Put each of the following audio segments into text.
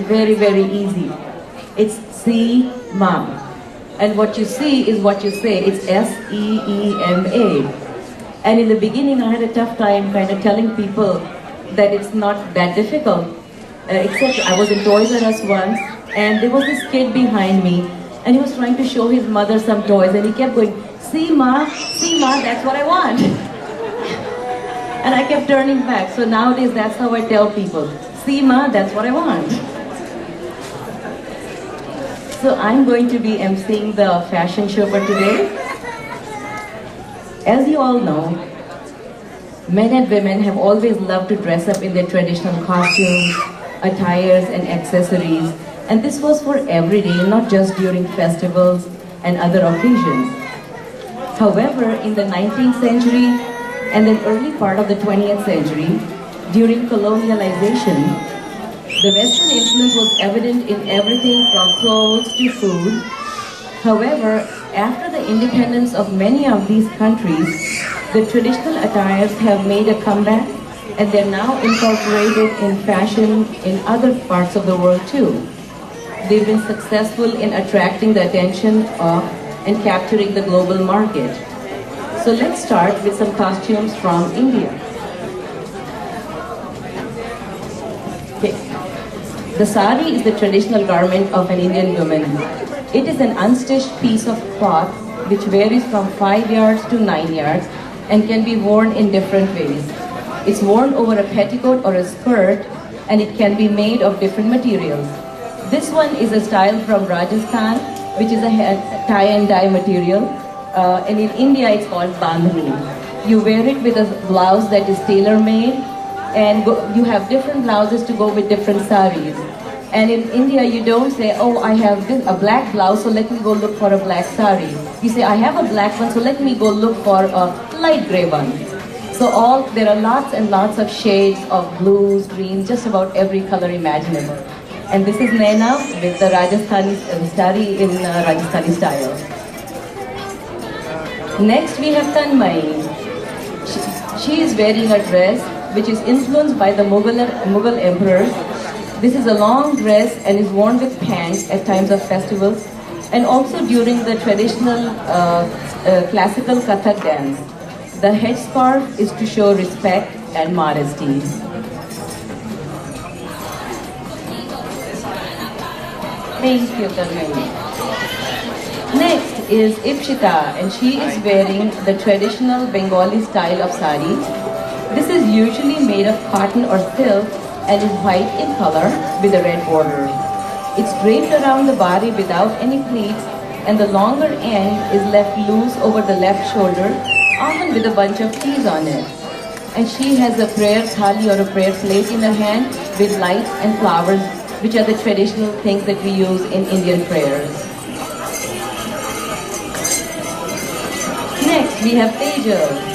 very, very easy. It's Seema. And what you see is what you say. It's Seema. And in the beginning, I had a tough time kind of telling people that it's not that difficult. Except I was in Toys R Us once, and there was this kid behind me, and he was trying to show his mother some toys, and he kept going, Seema, Seema, that's what I want. And I kept turning back. So nowadays, that's how I tell people, Seema, that's what I want. So I'm going to be emceeing the fashion show for today. As you all know, men and women have always loved to dress up in their traditional costumes, attires and accessories, and this was for every day, not just during festivals and other occasions. However, in the 19th century and the early part of the 20th century, during colonialization, the Western influence was evident in everything from clothes to food. However, after the independence of many of these countries, the traditional attires have made a comeback, and they're now incorporated in fashion in other parts of the world too. They've been successful in attracting the attention of and capturing the global market. So let's start with some costumes from India. Okay. The sari is the traditional garment of an Indian woman. It is an unstitched piece of cloth which varies from 5 yards to 9 yards and can be worn in different ways. It's worn over a petticoat or a skirt, and it can be made of different materials. This one is a style from Rajasthan, which is a tie and dye material, and in India it's called bandhani. You wear it with a blouse that is tailor-made, and you have different blouses to go with different saris. And in India, you don't say, oh, I have a black blouse, so let me go look for a black sari. You say, I have a black one, so let me go look for a light gray one. So there are lots and lots of shades of blues, greens, just about every color imaginable. And this is Naina with the Rajasthani sari in Rajasthani style. Next we have Tanmay. She is wearing a dress which is influenced by the Mughal emperors. This is a long dress and is worn with pants at times of festivals and also during the traditional classical Kathak dance. The headscarf is to show respect and modesty. Thank you, Tanmay. Next is Ipshita, and she is wearing the traditional Bengali style of sari. This is usually made of cotton or silk and is white in color with a red border. It's draped around the body without any pleats, and the longer end is left loose over the left shoulder, often with a bunch of keys on it. And she has a prayer thali or a prayer plate in her hand with lights and flowers, which are the traditional things that we use in Indian prayers. Next, we have Tejal.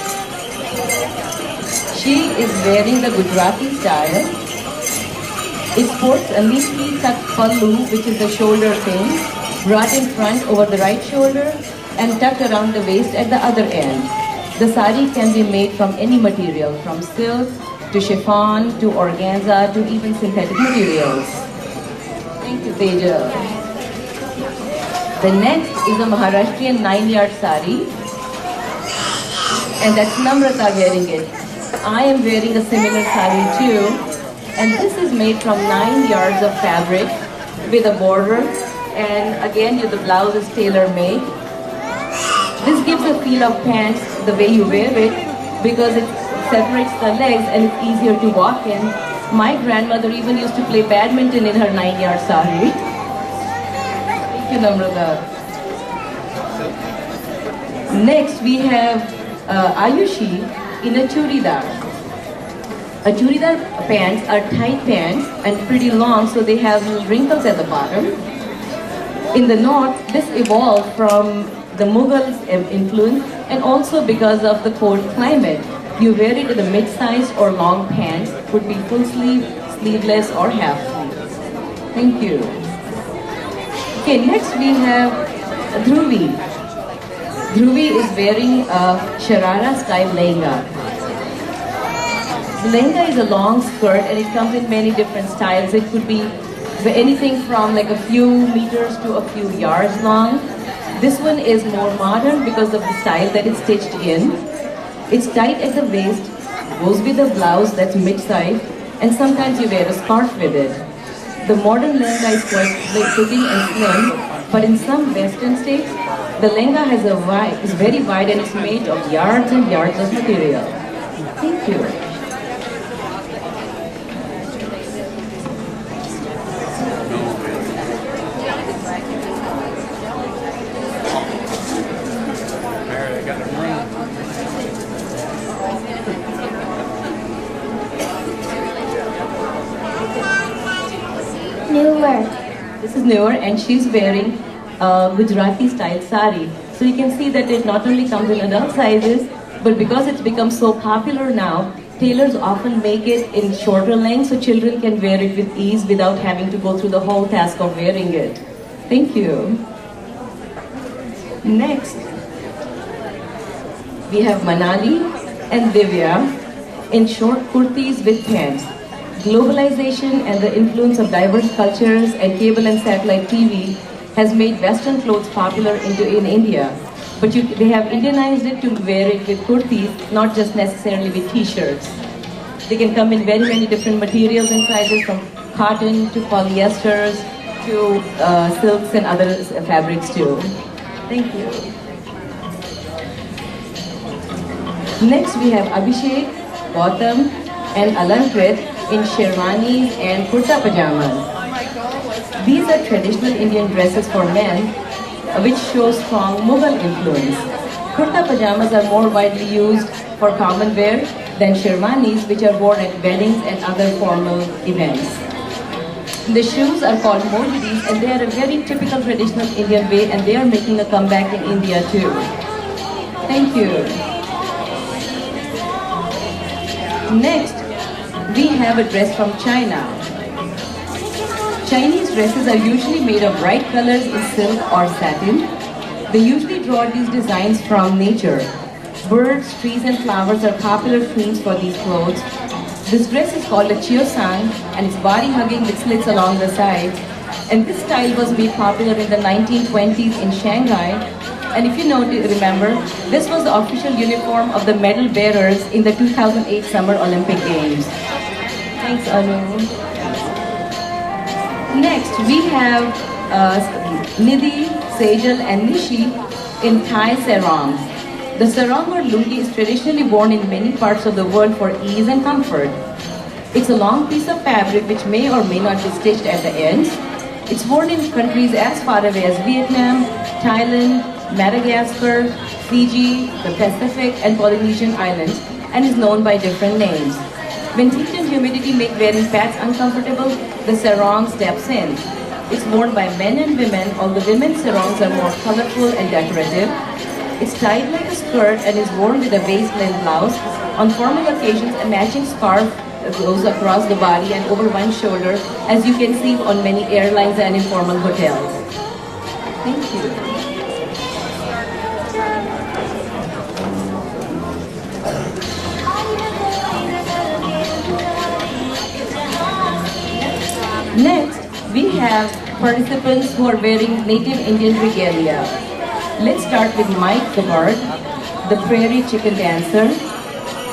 She is wearing the Gujarati style. It sports a neatly tucked pallu, which is the shoulder thing, brought in front over the right shoulder and tucked around the waist at the other end. The sari can be made from any material, from silk to chiffon to organza to even synthetic materials. Thank you, Tejal. The next is a Maharashtrian 9-yard sari, and that's Namrata wearing it. I am wearing a similar sari too, and this is made from 9 yards of fabric with a border, and again the blouse is tailor-made. This gives a feel of pants the way you wear it because it separates the legs and it's easier to walk in. My grandmother even used to play badminton in her 9-yard sari. Thank you, Namrata. Next we have Ayushi in a churidar. A churidar pants are tight pants and pretty long, so they have wrinkles at the bottom. In the north, this evolved from the Mughals' influence and also because of the cold climate. You wear it with a mid-sized or long pants, could be full sleeve, sleeveless or half sleeve. Thank you. Okay, next we have Dhruvi. Dhruvi is wearing a Sharara style lehenga. The lehenga is a long skirt and it comes in many different styles. It could be anything from like a few meters to a few yards long. This one is more modern because of the style that it's stitched in. It's tight at the waist, goes with a blouse that's mid-size, and sometimes you wear a scarf with it. The modern lehenga is quite fitting and slim, but in some western states, the lehenga is very wide and it's made of yards and yards of material. Thank you. Newer. This is Noor and she's wearing a Gujarati style sari. So you can see that it not only comes in adult sizes, but because it's become so popular now, tailors often make it in shorter lengths so children can wear it with ease without having to go through the whole task of wearing it. Thank you. Next, we have Manali and Divya in short kurtis with pants. Globalization and the influence of diverse cultures and cable and satellite TV has made Western clothes popular in India. But they have Indianized it to wear it with kurtis, not just necessarily with t-shirts. They can come in very many different materials and sizes, from cotton to polyesters to silks and other fabrics too. Thank you. Next we have Abhishek, Gautam and Alankrit in sherwanis and kurta pajamas. These are traditional Indian dresses for men, which show strong Mughal influence. Kurta pajamas are more widely used for common wear than sherwanis, which are worn at weddings and other formal events. The shoes are called mojris and they are a very typical traditional Indian way and they are making a comeback in India too. Thank you. Next, we have a dress from China. Chinese dresses are usually made of bright colors in silk or satin. They usually draw these designs from nature. Birds, trees and flowers are popular themes for these clothes. This dress is called a chiosang and it's body-hugging with slits along the sides. And this style was made popular in the 1920s in Shanghai. And if you remember, this was the official uniform of the medal bearers in the 2008 Summer Olympic Games. Thanks, Anu. Next, we have Nidhi, Sejal and Nishi in Thai sarongs. The sarong or lungi is traditionally worn in many parts of the world for ease and comfort. It's a long piece of fabric which may or may not be stitched at the ends. It's worn in countries as far away as Vietnam, Thailand, Madagascar, Fiji, the Pacific and Polynesian islands and is known by different names. When heat and humidity make wearing pants uncomfortable, the sarong steps in. It's worn by men and women, although women's sarongs are more colorful and decorative. It's tied like a skirt and is worn with a waist-length blouse. On formal occasions, a matching scarf goes across the body and over one shoulder, as you can see on many airlines and informal hotels. Thank you. Next, we have participants who are wearing native Indian regalia. Let's start with Mike the Bird, the prairie chicken dancer.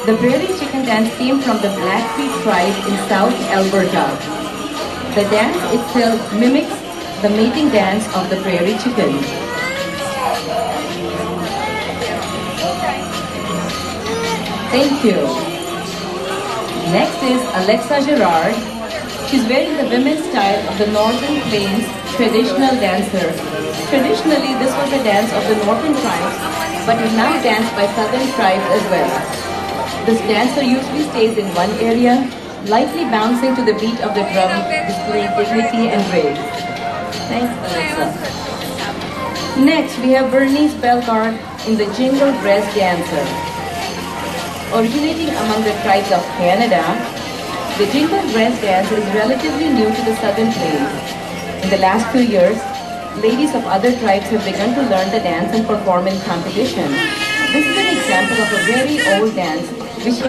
The prairie chicken dance came from the Blackfeet tribe in South Alberta. The dance itself mimics the mating dance of the prairie chicken. Thank you. Next is Alexa Gerard. She's wearing the women's style of the Northern Plains traditional dancer. Traditionally, this was a dance of the Northern tribes, but is now danced by Southern tribes as well. This dancer usually stays in one area, lightly bouncing to the beat of the drum, displaying dignity and grace. Thanks, Alexa. Next, we have Bernice Bellegarde in the Jingle Dress Dancer. Originating among the tribes of Canada, the Jingle Dress Dance is relatively new to the Southern Plains. In the last few years, ladies of other tribes have begun to learn the dance and perform in competition. This is an example of a very old dance which